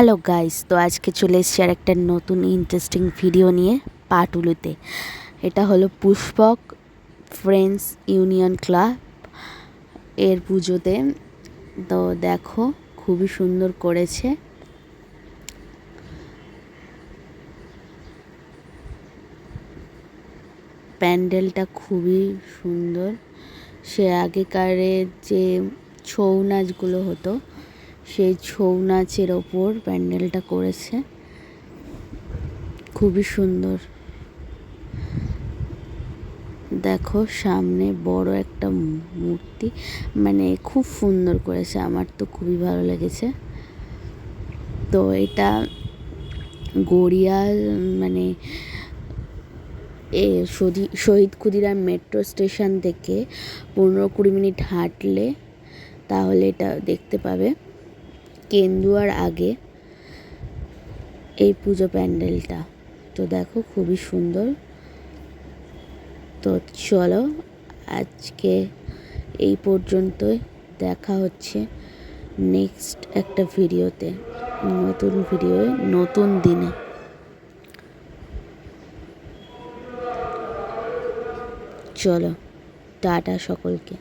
Hello guys, তো আজকে চলে এসেছি আর একটা নতুন ইন্টারেস্টিং ভিডিও নিয়ে পাটুলুতে। এটা হলো পুষ্পক ফ্রেন্ডস ইউনিয়ন ক্লাব এর পুজোতে। তো দেখো খুবই সুন্দর করেছে। প্যান্ডেলটা খুবই সুন্দর। সে আগেকারের যে ছৌ নাচগুলো হতো সেই ছৌ নাচের ওপর প্যান্ডেলটা করেছে, খুবই সুন্দর। দেখো সামনে বড় একটা মূর্তি, মানে খুব সুন্দর করেছে, আমার তো খুবই ভালো লেগেছে। তো এটা গড়িয়া মানে শহীদ ক্ষুদিরাম মেট্রো স্টেশন থেকে 15-20 মিনিট হাঁটলে তাহলে এটা দেখতে পাবে। কেন্দুয়ার আগে এই পুজো প্যান্ডেলটা। তো দেখো খুবই সুন্দর। তো চলো আজকে এই পর্যন্তই, দেখা হচ্ছে নেক্সট একটা ভিডিওতে, নতুন ভিডিওয়ে নতুন দিনে। চলো টাটা সকলকে।